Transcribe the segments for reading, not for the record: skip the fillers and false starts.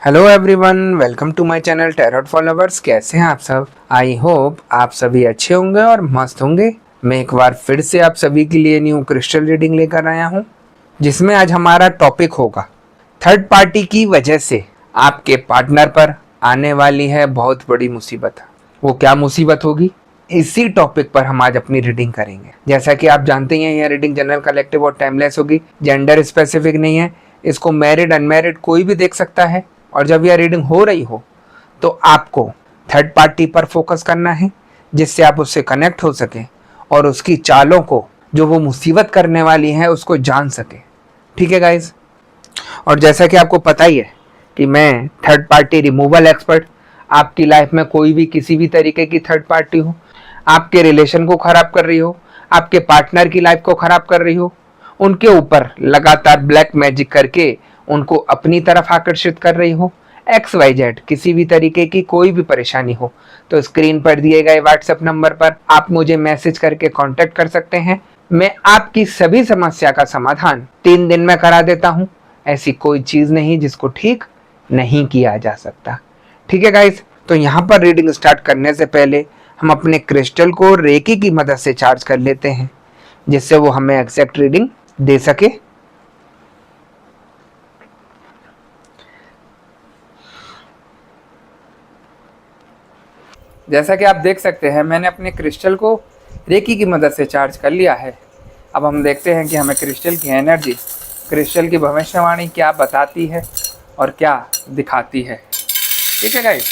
Hello everyone, welcome to my channel tarot followers. कैसे हैं आप सब? आई होप आप सभी अच्छे होंगे और मस्त होंगे। मैं एक बार फिर से आप सभी के लिए न्यू क्रिस्टल रीडिंग लेकर आया हूं, जिसमें आज हमारा टॉपिक होगा थर्ड पार्टी की वजह से आपके पार्टनर पर आने वाली है बहुत बड़ी मुसीबत। वो क्या मुसीबत होगी, इसी टॉपिक पर हम आज अपनी रीडिंग करेंगे। जैसा कि आप जानते हैं, यह रीडिंग जनरल, कलेक्टिव और टाइमलेस होगी। जेंडर स्पेसिफिक नहीं है। इसको मैरिड अनमैरिड कोई भी देख सकता है। और जब यह रीडिंग हो रही हो तो आपको थर्ड पार्टी पर फोकस करना है, जिससे आप उससे कनेक्ट हो सके और उसकी चालों को, जो वो मुसीबत करने वाली है, उसको जान सके। ठीक है गाइज? और जैसा कि आपको पता ही है कि मैं थर्ड पार्टी रिमूवल एक्सपर्ट। आपकी लाइफ में कोई भी किसी भी तरीके की थर्ड पार्टी हो, आपके रिलेशन को खराब कर रही हो, आपके पार्टनर की लाइफ को खराब कर रही हो, उनके ऊपर लगातार ब्लैक मैजिक करके उनको अपनी तरफ आकर्षित कर रही हो, XYZ किसी भी तरीके की कोई भी परेशानी हो, तो स्क्रीन पर दिए गए व्हाट्सएप नंबर पर आप मुझे मैसेज करके कांटेक्ट कर सकते हैं। मैं आपकी सभी समस्या का समाधान 3 दिन में करा देता हूं। ऐसी कोई चीज नहीं जिसको ठीक नहीं किया जा सकता। ठीक है गाइस? तो यहाँ पर रीडिंग स्टार्ट करने से पहले हम अपने क्रिस्टल को रेकी की मदद से चार्ज कर लेते हैं, जिससे वो हमें एग्जैक्ट रीडिंग दे सके। जैसा कि आप देख सकते हैं, मैंने अपने क्रिस्टल को रेकी की मदद से चार्ज कर लिया है। अब हम देखते हैं कि हमें क्रिस्टल की एनर्जी, क्रिस्टल की भविष्यवाणी क्या बताती है और क्या दिखाती है। ठीक है गाइस?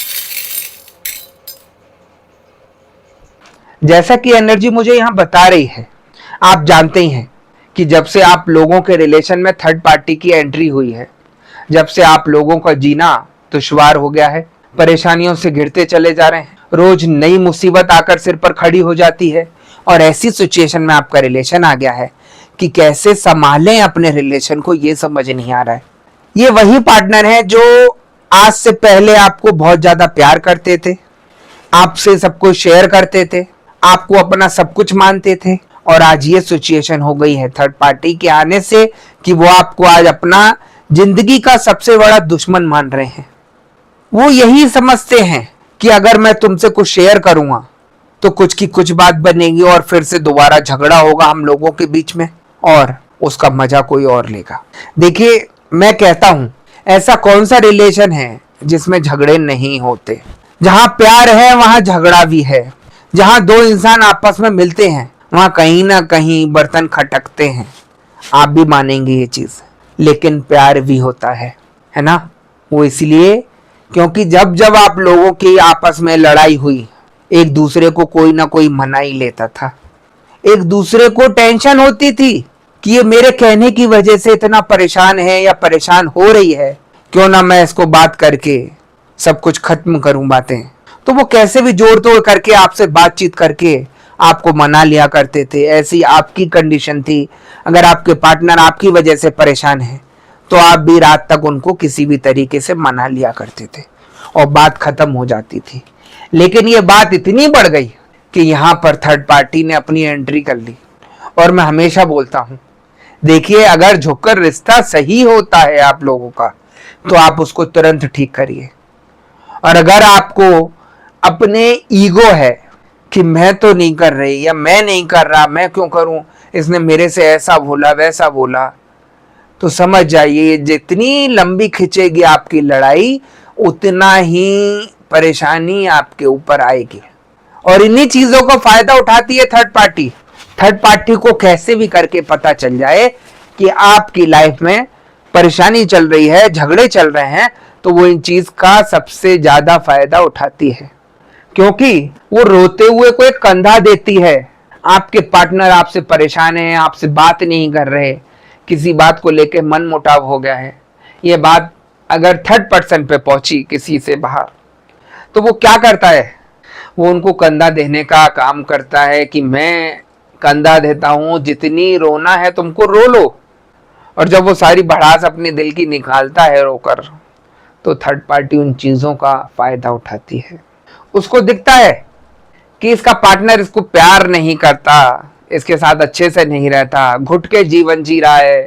जैसा कि एनर्जी मुझे यहाँ बता रही है, आप जानते ही हैं कि जब से आप लोगों के रिलेशन में थर्ड पार्टी की एंट्री हुई है, जब से आप लोगों का जीना दुश्वार हो गया है, परेशानियों से घिरते चले जा रहे हैं, रोज नई मुसीबत आकर सिर पर खड़ी हो जाती है, और ऐसी सिचुएशन में आपका रिलेशन आ गया है कि कैसे संभालें अपने रिलेशन को, ये समझ नहीं आ रहा है। ये वही पार्टनर है जो आज से पहले आपको बहुत ज्यादा प्यार करते थे, आपसे सब कुछ शेयर करते थे, आपको अपना सब कुछ मानते थे, और आज ये सिचुएशन हो गई है थर्ड पार्टी के आने से कि वो आपको आज अपना जिंदगी का सबसे बड़ा दुश्मन मान रहे हैं। वो यही समझते हैं कि अगर मैं तुमसे कुछ शेयर करूंगा तो कुछ की कुछ बात बनेगी और फिर से दोबारा झगड़ा होगा हम लोगों के बीच में, और उसका मजा कोई और लेगा। देखिए, मैं कहता हूं, ऐसा कौन सा रिलेशन है जिसमें झगड़े नहीं होते? जहां प्यार है वहां झगड़ा भी है। जहां दो इंसान आपस में मिलते हैं वहां कहीं ना कहीं बर्तन खटकते हैं। आप भी मानेंगे ये चीज। लेकिन प्यार भी होता है ना? वो इसलिए क्योंकि जब जब आप लोगों की आपस में लड़ाई हुई, एक दूसरे को कोई ना कोई मना ही लेता था। एक दूसरे को टेंशन होती थी कि ये मेरे कहने की वजह से इतना परेशान है या परेशान हो रही है, क्यों ना मैं इसको बात करके सब कुछ खत्म करूं बातें। तो वो कैसे भी जोड़ तोड़ करके आपसे बातचीत करके आपको मना लिया करते थे। ऐसी आपकी कंडीशन थी। अगर आपके पार्टनर आपकी वजह से परेशान है तो आप भी रात तक उनको किसी भी तरीके से मना लिया करते थे और बात खत्म हो जाती थी। लेकिन ये बात इतनी बढ़ गई कि यहाँ पर थर्ड पार्टी ने अपनी एंट्री कर ली। और मैं हमेशा बोलता हूँ, देखिए, अगर झुककर रिश्ता सही होता है आप लोगों का तो आप उसको तुरंत ठीक करिए। और अगर आपको अपने ईगो है कि मैं तो नहीं कर रही या मैं नहीं कर रहा, मैं क्यों करूं, इसने मेरे से ऐसा बोला वैसा बोला, तो समझ जाइए जितनी लंबी खिंचेगी आपकी लड़ाई उतना ही परेशानी आपके ऊपर आएगी। और इन्हीं चीजों का फायदा उठाती है थर्ड पार्टी। थर्ड पार्टी को कैसे भी करके पता चल जाए कि आपकी लाइफ में परेशानी चल रही है, झगड़े चल रहे हैं, तो वो इन चीज का सबसे ज्यादा फायदा उठाती है। क्योंकि वो रोते हुए को एक कंधा देती है। आपके पार्टनर आपसे परेशान है, आपसे बात नहीं कर रहे, किसी बात को लेके मन मुटाव हो गया है, ये बात अगर थर्ड पर्सन पे पहुंची किसी से बाहर, तो वो क्या करता है? वो उनको कंधा देने का काम करता है कि मैं कंधा देता हूं, जितनी रोना है तुमको रो लो। और जब वो सारी भड़ास अपने दिल की निकालता है रोकर, तो थर्ड पार्टी उन चीजों का फायदा उठाती है। उसको दिखता है कि इसका पार्टनर इसको प्यार नहीं करता, इसके साथ अच्छे से नहीं रहता, घुट के जीवन जी रहा है,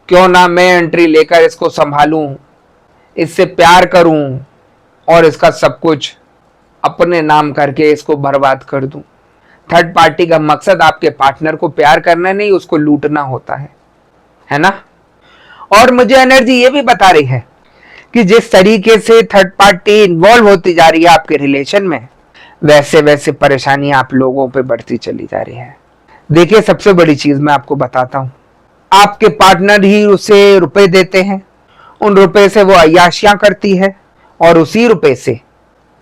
क्यों ना मैं एंट्री लेकर इसको संभालूं। इससे प्यार करूं और इसका सब कुछ अपने नाम करके इसको बर्बाद कर दूं। थर्ड पार्टी का मकसद आपके पार्टनर को प्यार करना नहीं, उसको लूटना होता है ना। और मुझे एनर्जी ये भी बता रही है कि जिस तरीके से थर्ड पार्टी इन्वॉल्व होती जा रही है आपके रिलेशन में, वैसे वैसे परेशानी आप लोगों पे बढ़ती चली जा रही है। देखिए, सबसे बड़ी चीज मैं आपको बताता हूं, आपके पार्टनर ही उसे रुपए देते हैं, उन रुपए से वो अय्याशियां करती है और उसी रुपए से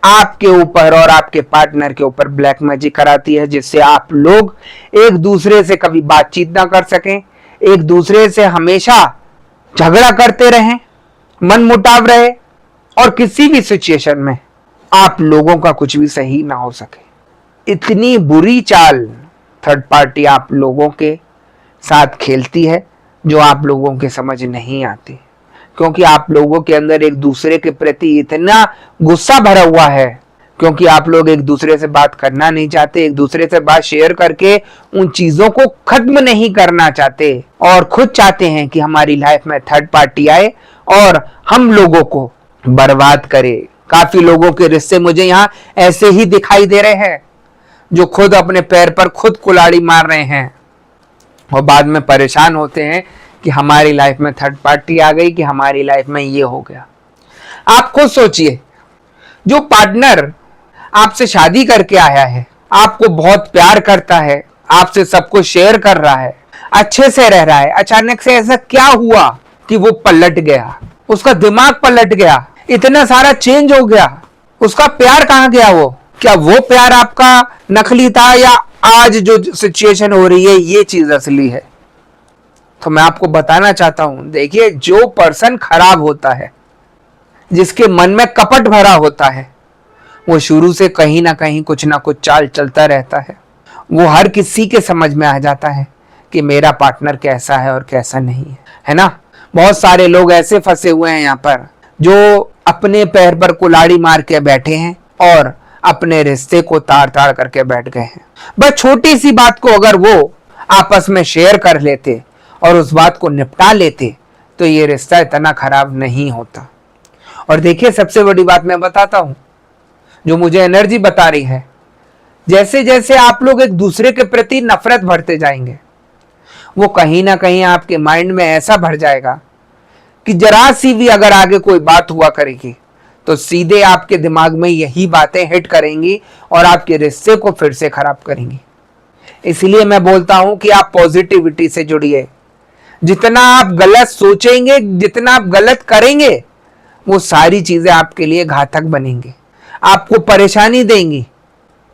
आपके ऊपर और आपके पार्टनर के ऊपर ब्लैक मैजिक कराती है, जिससे आप लोग एक दूसरे से कभी बातचीत ना कर सकें, एक दूसरे से हमेशा झगड़ा करते रहें, मन मुटाव रहे और किसी भी सिचुएशन में आप लोगों का कुछ भी सही ना हो सके। इतनी बुरी चाल थर्ड पार्टी आप लोगों के साथ खेलती है जो आप लोगों के समझ नहीं आती, क्योंकि आप लोगों के अंदर एक दूसरे के प्रति इतना गुस्सा भरा हुआ है, क्योंकि आप लोग एक दूसरे से बात करना नहीं चाहते, एक दूसरे से बात शेयर करके उन चीजों को खत्म नहीं करना चाहते और खुद चाहते हैं कि हमारी लाइफ में थर्ड पार्टी आए और हम लोगों को बर्बाद करे। काफी लोगों के रिश्ते मुझे यहाँ ऐसे ही दिखाई दे रहे हैं जो खुद अपने पैर पर खुद कुल्हाड़ी मार रहे हैं और बाद में परेशान होते हैं कि हमारी लाइफ में थर्ड पार्टी आ गई, कि हमारी लाइफ में ये हो गया। आप खुद सोचिए, जो पार्टनर आपसे शादी करके आया है, आपको बहुत प्यार करता है, आपसे सब कुछ शेयर कर रहा है, अच्छे से रह रहा है, अचानक से ऐसा क्या हुआ कि वो पलट गया, उसका दिमाग पलट गया, इतना सारा चेंज हो गया, उसका प्यार कहाँ गया? वो क्या वो प्यार आपका नकली था या आज जो सिचुएशन हो रही है ये चीज असली है? तो मैं आपको बताना चाहता हूं, देखिए, जो पर्सन खराब होता है, जिसके मन में कपट भरा होता है, वो शुरू से कहीं ना कहीं कुछ ना कुछ चाल चलता रहता है। वो हर किसी के समझ में आ जाता है कि मेरा पार्टनर कैसा है और कैसा नहीं है ना। बहुत सारे लोग ऐसे फंसे हुए हैं यहाँ पर जो अपने पैर पर कुल्हाड़ी मार के बैठे हैं और अपने रिश्ते को तार तार करके बैठ गए हैं। बस छोटी सी बात को अगर वो आपस में शेयर कर लेते और उस बात को निपटा लेते तो ये रिश्ता इतना खराब नहीं होता। और देखिए, सबसे बड़ी बात मैं बताता हूं, जो मुझे एनर्जी बता रही है, जैसे जैसे आप लोग एक दूसरे के प्रति नफरत भरते जाएंगे, वो कहीं ना कहीं आपके माइंड में ऐसा भर जाएगा कि जरा सी भी अगर आगे कोई बात हुआ करेगी तो सीधे आपके दिमाग में यही बातें हिट करेंगी और आपके रिश्ते को फिर से खराब करेंगी। इसलिए मैं बोलता हूं कि आप पॉजिटिविटी से जुड़िए। जितना आप गलत सोचेंगे, जितना आप गलत करेंगे, वो सारी चीजें आपके लिए घातक बनेंगी, आपको परेशानी देंगी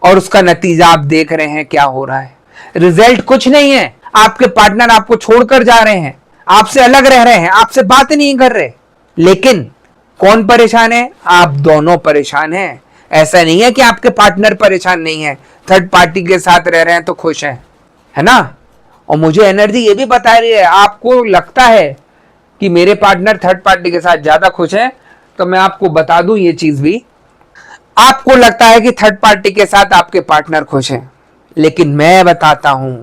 और उसका नतीजा आप देख रहे हैं क्या हो रहा है। रिजल्ट कुछ नहीं है, आपके पार्टनर आपको छोड़कर जा रहे हैं, आपसे अलग रह रहे हैं, आपसे बात नहीं कर रहे। लेकिन कौन परेशान है? आप दोनों परेशान हैं। ऐसा नहीं है कि आपके पार्टनर परेशान नहीं है, थर्ड पार्टी के साथ रह रहे हैं तो खुश हैं, है ना। और मुझे एनर्जी ये भी बता रही है, आपको लगता है कि मेरे पार्टनर थर्ड पार्टी के साथ ज्यादा खुश हैं, तो मैं आपको बता दूं ये चीज भी, आपको लगता है कि थर्ड पार्टी के साथ आपके पार्टनर खुश हैं, लेकिन मैं बताता हूं,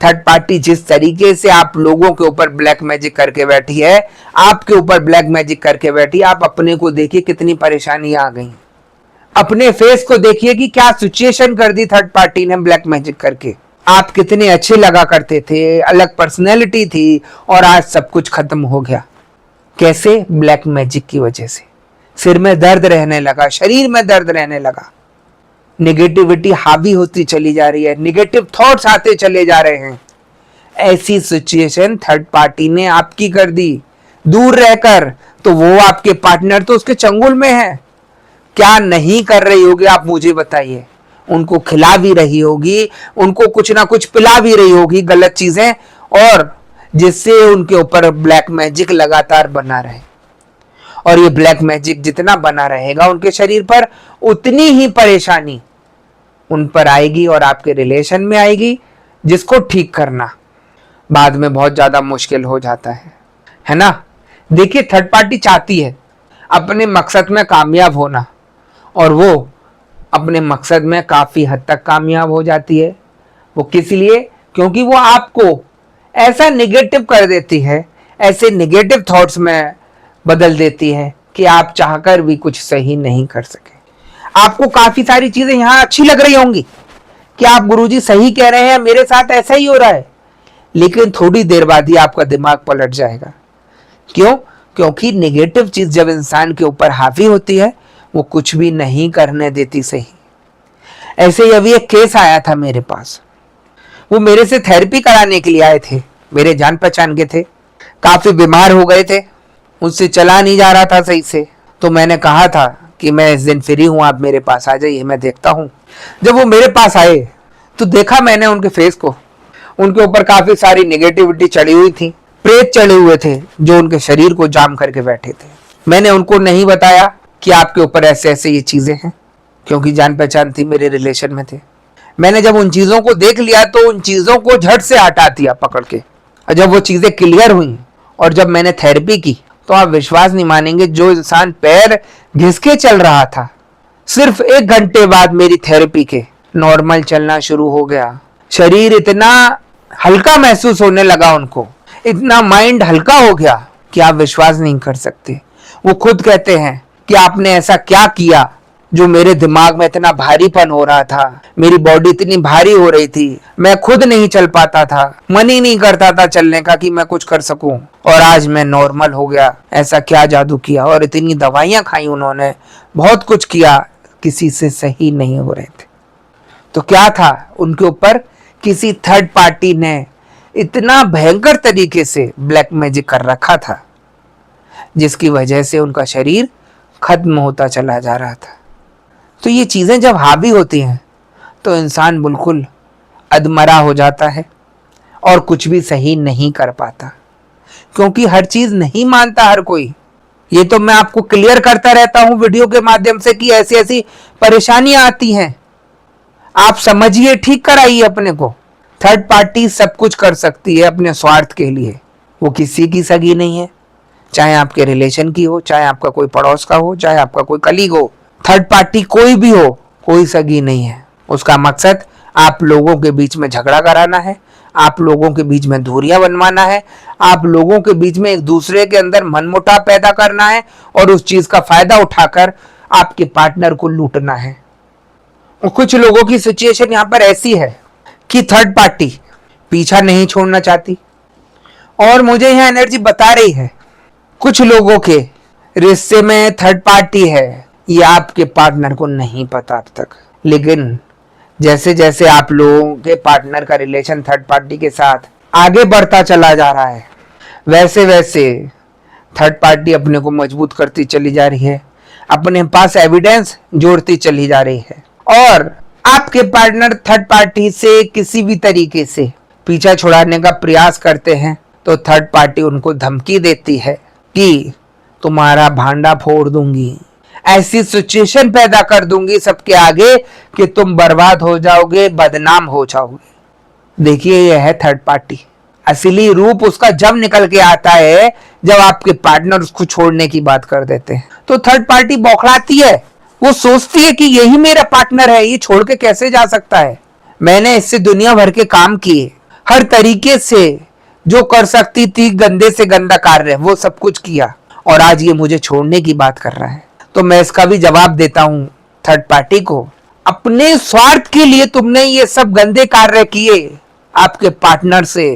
थर्ड पार्टी जिस तरीके से आप लोगों के ऊपर ब्लैक मैजिक करके बैठी है, आपके ऊपर ब्लैक मैजिक करके बैठी, आप अपने को देखिए कितनी परेशानी आ गई। अपने फेस को देखिए कि क्या सिचुएशन कर दी थर्ड पार्टी ने ब्लैक मैजिक करके। आप कितने अच्छे लगा करते थे, अलग पर्सनैलिटी थी, और आज सब कुछ खत्म हो गया। कैसे? ब्लैक मैजिक की वजह से। सिर में दर्द रहने लगा, शरीर में दर्द रहने लगा, नेगेटिविटी हावी होती चली जा रही है, नेगेटिव थॉट्स आते चले जा रहे हैं। ऐसी सिचुएशन थर्ड पार्टी ने आपकी कर दी दूर रहकर, तो वो आपके पार्टनर तो उसके चंगुल में है। क्या नहीं कर रही होगी आप मुझे बताइए। उनको खिला भी रही होगी, उनको कुछ ना कुछ पिला भी रही होगी गलत चीजें, और जिससे उनके ऊपर ब्लैक मैजिक लगातार बना रहे। और ये ब्लैक मैजिक जितना बना रहेगा उनके शरीर पर, उतनी ही परेशानी उन पर आएगी और आपके रिलेशन में आएगी, जिसको ठीक करना बाद में बहुत ज्यादा मुश्किल हो जाता है ना। देखिए, थर्ड पार्टी चाहती है अपने मकसद में कामयाब होना, और वो अपने मकसद में काफी हद तक कामयाब हो जाती है। वो किस लिए? क्योंकि वो आपको ऐसा निगेटिव कर देती है, ऐसे निगेटिव थॉट्स में बदल देती है कि आप चाहकर भी कुछ सही नहीं कर सके। आपको काफी सारी चीजें यहां अच्छी लग रही होंगी कि आप गुरुजी सही कह रहे हैं, मेरे साथ ऐसा ही हो रहा है, लेकिन थोड़ी देर बाद ही आपका दिमाग पलट जाएगा। क्यों? क्योंकि नेगेटिव चीज जब इंसान के ऊपर हावी होती है वो कुछ भी नहीं करने देती सही। ऐसे ही अभी एक केस आया था मेरे पास। वो मेरे से थेरेपी कराने के लिए आए थे, मेरे जान पहचान के थे, काफी बीमार हो गए थे, मुझसे चला नहीं जा रहा था सही से। तो मैंने कहा था कि मैं इस दिन फ्री हूं, आप मेरे पास आ जाइए, मैं देखता हूं। जब वो मेरे पास आए तो देखा मैंने उनके फेस को, उनके ऊपर काफी सारी नेगेटिविटी चढ़ी हुई थी, प्रेत चढ़े हुए थे जो उनके शरीर को जाम करके बैठे थे। मैंने उनको नहीं बताया कि आपके ऊपर ऐसे ऐसे ये चीजें हैं, क्योंकि जान पहचान थी, मेरे रिलेशन में थे। मैंने जब उन चीजों को देख लिया तो उन चीजों को झट से हटा दिया पकड़ के। और जब वो चीजें क्लियर हुई और जब मैंने थेरेपी की तो आप विश्वास नहीं मानेंगे, जो इंसान पैर घिसके चल रहा था, सिर्फ 1 घंटे बाद मेरी थेरेपी के नॉर्मल चलना शुरू हो गया। शरीर इतना हल्का महसूस होने लगा उनको, इतना माइंड हल्का हो गया कि आप विश्वास नहीं कर सकते। वो खुद कहते हैं कि आपने ऐसा क्या किया जो मेरे दिमाग में इतना भारीपन हो रहा था, मेरी बॉडी इतनी भारी हो रही थी, मैं खुद नहीं चल पाता था, मन ही नहीं करता था चलने का कि मैं कुछ कर सकूं, और आज मैं नॉर्मल हो गया। ऐसा क्या जादू किया? और इतनी दवाइयां खाई उन्होंने, बहुत कुछ किया, किसी से सही नहीं हो रहे थे। तो क्या था उनके ऊपर? किसी थर्ड पार्टी ने इतना भयंकर तरीके से ब्लैक मैजिक कर रखा था, जिसकी वजह से उनका शरीर खत्म होता चला जा रहा था। तो ये चीजें जब हावी होती हैं तो इंसान बिल्कुल अधमरा हो जाता है और कुछ भी सही नहीं कर पाता, क्योंकि हर चीज नहीं मानता हर कोई। ये तो मैं आपको क्लियर करता रहता हूं वीडियो के माध्यम से कि ऐसी ऐसी परेशानियां आती हैं, आप समझिए, ठीक कराइए अपने को। थर्ड पार्टी सब कुछ कर सकती है अपने स्वार्थ के लिए, वो किसी की सगी नहीं है, चाहे आपके रिलेशन की हो, चाहे आपका कोई पड़ोस का हो, चाहे आपका कोई कलीग हो। थर्ड पार्टी कोई भी हो, कोई सगी नहीं है। उसका मकसद आप लोगों के बीच में झगड़ा कराना है, आप लोगों के बीच में दूरियां बनवाना है, आप लोगों के बीच में एक दूसरे के अंदर मनमुटाव पैदा करना है और उस चीज का फायदा उठाकर आपके पार्टनर को लूटना है। और कुछ लोगों की सिचुएशन यहाँ पर ऐसी है कि थर्ड पार्टी पीछा नहीं छोड़ना चाहती, और मुझे यह एनर्जी बता रही है कुछ लोगों के रिश्ते में थर्ड पार्टी है, ये आपके पार्टनर को नहीं पता अब तक। लेकिन जैसे जैसे आप लोगों के पार्टनर का रिलेशन थर्ड पार्टी के साथ आगे बढ़ता चला जा रहा है, वैसे वैसे थर्ड पार्टी अपने को मजबूत करती चली जा रही है, अपने पास एविडेंस जोड़ती चली जा रही है, और आपके पार्टनर थर्ड पार्टी से किसी भी तरीके से पीछा छुड़ाने का प्रयास करते हैं तो थर्ड पार्टी उनको धमकी देती है कि तुम्हारा भांडा फोड़ दूंगी, ऐसी सिचुएशन पैदा कर दूंगी सबके आगे कि तुम बर्बाद हो जाओगे, बदनाम हो जाओगे। देखिए, यह है थर्ड पार्टी। असली रूप उसका जब निकल के आता है जब आपके पार्टनर उसको छोड़ने की बात कर देते हैं। तो थर्ड पार्टी बौखलाती है, वो सोचती है कि यही मेरा पार्टनर है, ये छोड़ के कैसे जा सकता है। मैंने इससे दुनिया भर के काम किए, हर तरीके से जो कर सकती थी, गंदे से गंदा कार्य वो सब कुछ किया, और आज ये मुझे छोड़ने की बात कर रहा है। तो मैं इसका भी जवाब देता हूं थर्ड पार्टी को, अपने स्वार्थ के लिए तुमने ये सब गंदे कार्य किए। आपके पार्टनर से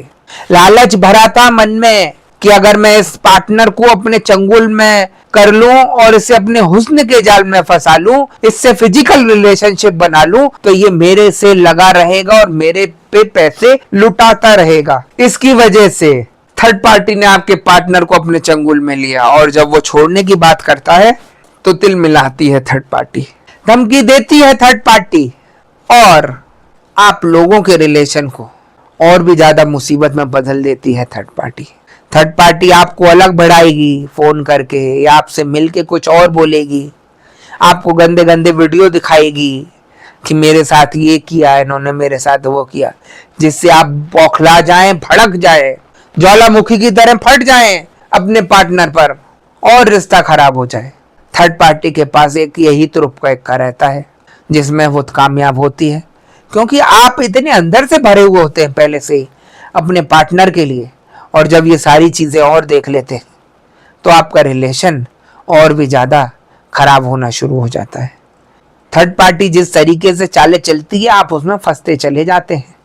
लालच भरा था मन में कि अगर मैं इस पार्टनर को अपने चंगुल में कर लूं और इसे अपने हुस्न के जाल में फंसा लूं, इससे फिजिकल रिलेशनशिप बना लूं, तो ये मेरे से लगा रहेगा और मेरे पे पैसे लुटाता रहेगा। इसकी वजह से थर्ड पार्टी ने आपके पार्टनर को अपने चंगुल में लिया, और जब वो छोड़ने की बात करता है तो तिल मिलाती है थर्ड पार्टी, धमकी देती है थर्ड पार्टी, और आप लोगों के रिलेशन को और भी ज्यादा मुसीबत में बदल देती है थर्ड पार्टी। थर्ड पार्टी आपको अलग बढ़ाएगी फोन करके, या आपसे मिलके कुछ और बोलेगी, आपको गंदे गंदे वीडियो दिखाएगी कि मेरे साथ ये किया, इन्होंने मेरे साथ वो किया, जिससे आप बौखला जाएं, भड़क जाएं, ज्वालामुखी की तरह फट जाएं अपने पार्टनर पर और रिश्ता खराब हो जाए। थर्ड पार्टी के पास एक यही तुरुपका रहता है जिसमें वो कामयाब होती है, क्योंकि आप इतने अंदर से भरे हुए होते हैं पहले से ही अपने पार्टनर के लिए, और जब ये सारी चीजें और देख लेते हैं तो आपका रिलेशन और भी ज़्यादा खराब होना शुरू हो जाता है। थर्ड पार्टी जिस तरीके से चालें चलती है, आप उसमें फंसते चले जाते हैं।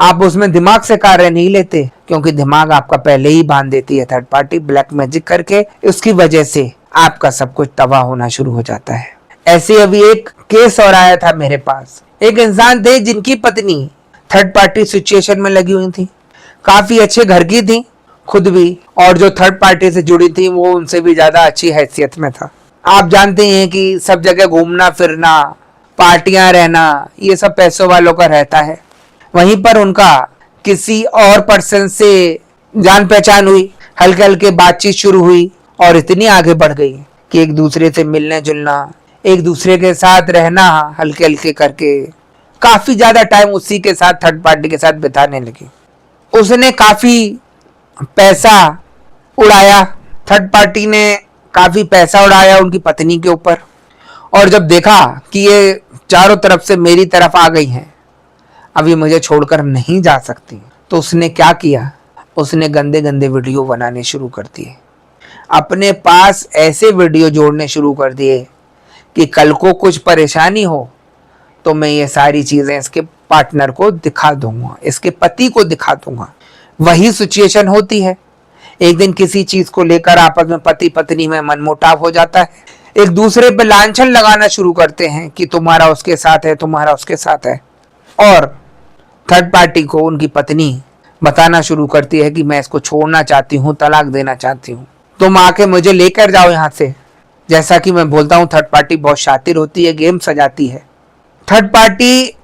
आप उसमें दिमाग से कार्य नहीं लेते, क्योंकि दिमाग आपका पहले ही बांध देती है थर्ड पार्टी ब्लैक मैजिक करके। उसकी वजह से आपका सब कुछ तबाह होना शुरू हो जाता है। ऐसे अभी एक केस और आया था मेरे पास। एक इंसान थे जिनकी पत्नी थर्ड पार्टी सिचुएशन में लगी हुई थी, काफी अच्छे घर की थी खुद भी, और जो थर्ड पार्टी से जुड़ी थी वो उनसे भी ज्यादा अच्छी हैसियत में था। आप जानते हैं कि सब जगह घूमना फिरना, पार्टियां रहना, ये सब पैसों वालों का रहता है। वहीं पर उनका किसी और पर्सन से जान पहचान हुई, हल्के हल्के बातचीत शुरू हुई और इतनी आगे बढ़ गई कि एक दूसरे से मिलने जुलना, एक दूसरे के साथ रहना, हल्के हल्के करके काफी ज्यादा टाइम उसी के साथ थर्ड पार्टी के साथ बिताने लगी। उसने काफी पैसा उड़ाया, थर्ड पार्टी ने काफी पैसा उड़ाया उनकी पत्नी के ऊपर। और जब देखा कि ये चारों तरफ से मेरी तरफ आ गई हैं, अब ये मुझे छोड़कर नहीं जा सकती, तो उसने क्या किया, उसने गंदे गंदे वीडियो बनाने शुरू कर दिए। अपने पास ऐसे वीडियो जोड़ने शुरू कर दिए कि कल को कुछ परेशानी हो तो मैं ये सारी चीजें इसके पार्टनर को दिखा दूंगा, इसके पति को दिखा दूंगा। वही सिचुएशन होती है, एक दिन किसी चीज को लेकर आपस में पति पत्नी में मनमुटाव हो जाता है, एक दूसरे पे लांछन लगाना शुरू करते हैं कि तुम्हारा उसके साथ है, तुम्हारा उसके साथ है। और थर्ड पार्टी को उनकी पत्नी बताना शुरू करती है कि मैं इसको छोड़ना चाहती हूँ, तलाक देना चाहती हूँ, तुम आके मुझे लेकर जाओ यहाँ से। जैसा कि मैं बोलता हूँ, थर्ड पार्टी बहुत शातिर होती है, गेम सजाती है। थर्ड पार्टी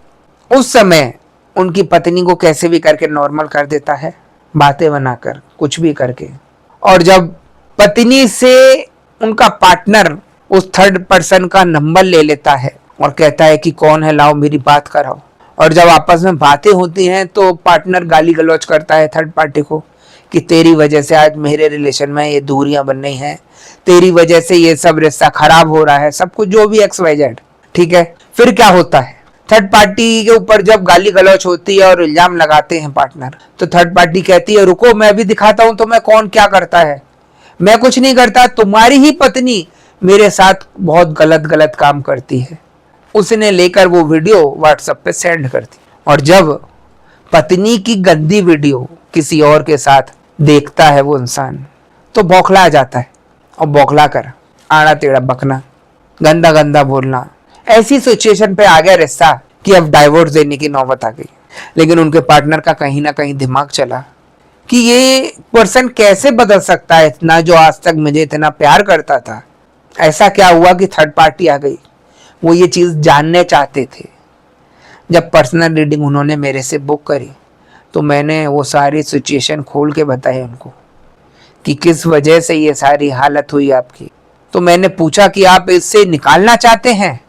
उस समय उनकी पत्नी को कैसे भी करके नॉर्मल कर देता है, बातें बनाकर, कुछ भी करके। और जब पत्नी से उनका पार्टनर उस थर्ड पर्सन का नंबर ले लेता है और कहता है कि कौन है, लाओ मेरी बात कराओ, और जब आपस में बातें होती हैं तो पार्टनर गाली गलौज करता है थर्ड पार्टी को कि तेरी वजह से आज मेरे रिलेशन में ये दूरियां बन रही हैं, तेरी वजह से ये सब रिश्ता खराब हो रहा है, सब कुछ जो भी XYZ। ठीक है, फिर क्या होता है, थर्ड पार्टी के ऊपर जब गाली गलौज होती है और इल्जाम लगाते हैं पार्टनर, तो थर्ड पार्टी कहती है रुको मैं भी दिखाता हूं तुम्हें कौन क्या करता है। मैं कुछ नहीं करता, तुम्हारी ही पत्नी मेरे साथ बहुत गलत गलत काम करती है। उसने लेकर वो वीडियो व्हाट्सएप पे सेंड कर दी, और जब पत्नी की गंदी वीडियो किसी और के साथ देखता है वो इंसान, तो बौखला जाता है, और बौखला कर आड़ा टेढ़ा बकना, गंदा गंदा बोलना, ऐसी सिचुएशन पे आ गया रिश्ता कि अब डाइवोर्स देने की नौबत आ गई। लेकिन उनके पार्टनर का कहीं ना कहीं दिमाग चला कि ये पर्सन कैसे बदल सकता है, इतना जो आज तक मुझे इतना प्यार करता था। ऐसा क्या हुआ कि थर्ड पार्टी आ गई, वो ये चीज जानने चाहते थे। जब पर्सनल रीडिंग उन्होंने मेरे से बुक करी तो मैंने वो सारी सिचुएशन खोल के बताई उनको कि किस वजह से ये सारी हालत हुई आपकी। तो मैंने पूछा कि आप इससे निकालना चाहते हैं?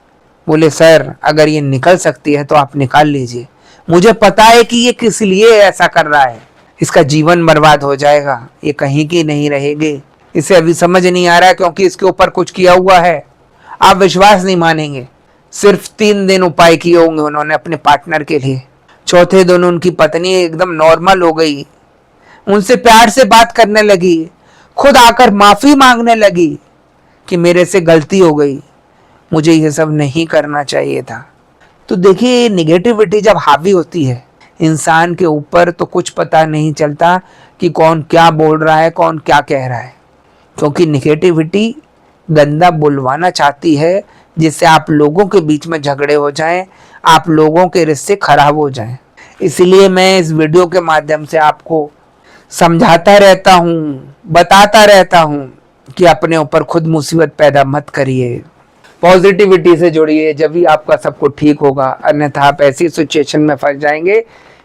बोले सर अगर ये निकल सकती है तो आप निकाल लीजिए, मुझे पता है कि ये किस लिए ऐसा कर रहा है, इसका जीवन बर्बाद हो जाएगा, ये कहीं की नहीं रहेगी, इसे अभी समझ नहीं आ रहा है क्योंकि इसके ऊपर कुछ किया हुआ है। आप विश्वास नहीं मानेंगे, सिर्फ 3 दिन उपाय किए होंगे उन्होंने अपने पार्टनर के लिए। चौथे दिन उनकी पत्नी एकदम नॉर्मल हो गई, उनसे प्यार से बात करने लगी, खुद आकर माफी मांगने लगी कि मेरे से गलती हो गई, मुझे ये सब नहीं करना चाहिए था। तो देखिए निगेटिविटी जब हावी होती है इंसान के ऊपर तो कुछ पता नहीं चलता कि कौन क्या बोल रहा है, कौन क्या कह रहा है, क्योंकि निगेटिविटी गंदा बुलवाना चाहती है जिससे आप लोगों के बीच में झगड़े हो जाएं, आप लोगों के रिश्ते खराब हो जाएं। इसलिए मैं इस वीडियो के माध्यम से आपको समझाता रहता हूँ, बताता रहता हूँ कि अपने ऊपर खुद मुसीबत पैदा मत करिए, पॉजिटिविटी से जुड़िए, जब भी आपका सब कुछ ठीक होगा, अन्यथा आप ऐसी सिचुएशन में फंस जाएंगे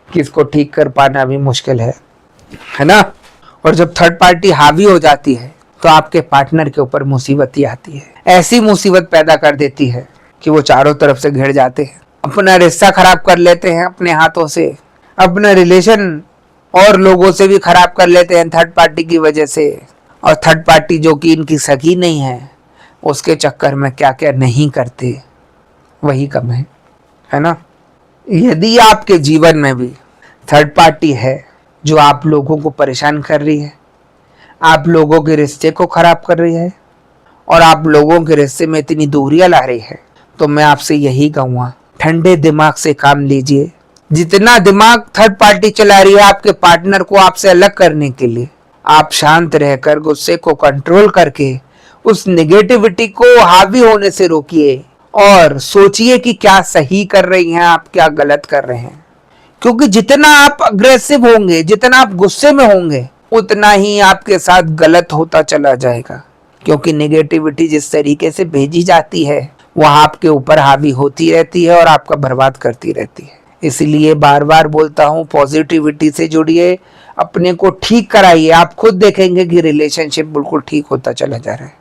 कि इसको ठीक कर पाना भी मुश्किल है ना। और जब थर्ड पार्टी हावी हो जाती है तो आपके पार्टनर के ऊपर मुसीबत ही आती है, ऐसी मुसीबत पैदा कर देती है कि वो चारों तरफ से घिर जाते हैं, अपना रिश्ता खराब कर लेते हैं अपने हाथों से, अपना रिलेशन और लोगों से भी खराब कर लेते हैं थर्ड पार्टी की वजह से। और थर्ड पार्टी जो कि इनकी सगी नहीं है, उसके चक्कर में क्या क्या नहीं करते वही कम है ना। यदि आपके जीवन में भी थर्ड पार्टी है जो आप लोगों को परेशान कर रही है, आप लोगों के रिश्ते को खराब कर रही है, और आप लोगों के रिश्ते में इतनी दूरियां ला रही है, तो मैं आपसे यही कहूंगा, ठंडे दिमाग से काम लीजिए। जितना दिमाग थर्ड पार्टी चला रही है आपके पार्टनर को आपसे अलग करने के लिए, आप शांत रहकर गुस्से को कंट्रोल करके उस नेगेटिविटी को हावी होने से रोकिए और सोचिए कि क्या सही कर रही हैं आप, क्या गलत कर रहे हैं। क्योंकि जितना आप अग्रेसिव होंगे, जितना आप गुस्से में होंगे, उतना ही आपके साथ गलत होता चला जाएगा। क्योंकि नेगेटिविटी जिस तरीके से भेजी जाती है वह आपके ऊपर हावी होती रहती है और आपका बर्बाद करती रहती है। इसलिए बार बार बोलता हूँ, पॉजिटिविटी से जुड़िए, अपने को ठीक कराइए, आप खुद देखेंगे कि रिलेशनशिप बिल्कुल ठीक होता चला जा रहा है।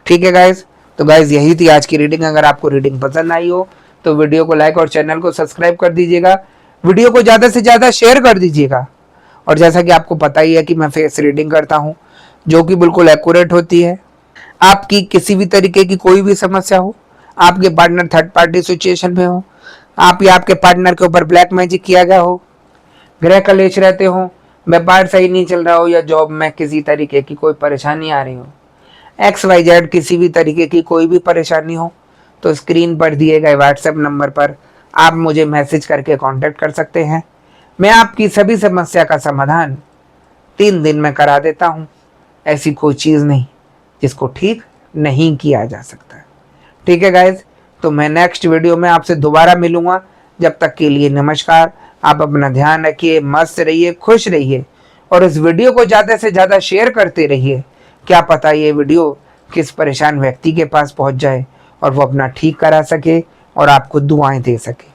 ठीक है गाइज, तो गाइज यही थी आज की रीडिंग। अगर आपको रीडिंग पसंद आई हो तो वीडियो को लाइक और चैनल को सब्सक्राइब कर दीजिएगा, वीडियो को ज़्यादा से ज़्यादा शेयर कर दीजिएगा। और जैसा कि आपको पता ही है कि मैं फेस रीडिंग करता हूँ जो कि बिल्कुल एक्यूरेट होती है। आपकी किसी भी तरीके की कोई भी समस्या हो, आपके पार्टनर थर्ड पार्टी सिचुएशन में हो, आप या आपके पार्टनर के ऊपर ब्लैक मैजिक किया गया हो, ग्रह कलेश रहते हो, व्यापार सही नहीं चल रहा हो, या जॉब में किसी तरीके की कोई परेशानी आ रही हो, XYZ किसी भी तरीके की कोई भी परेशानी हो, तो स्क्रीन पर दिए गए व्हाट्सएप नंबर पर आप मुझे मैसेज करके कांटेक्ट कर सकते हैं। मैं आपकी सभी समस्या का समाधान 3 दिन में करा देता हूँ। ऐसी कोई चीज़ नहीं जिसको ठीक नहीं किया जा सकता। ठीक है गाइज, तो मैं नेक्स्ट वीडियो में आपसे दोबारा मिलूंगा। जब तक के लिए नमस्कार। आप अपना ध्यान रखिए, मस्त रहिए, खुश रहिए और इस वीडियो को ज़्यादा से ज़्यादा शेयर करते रहिए। क्या पता ये वीडियो किस परेशान व्यक्ति के पास पहुंच जाए और वो अपना ठीक करा सके और आपको दुआएं दे सके।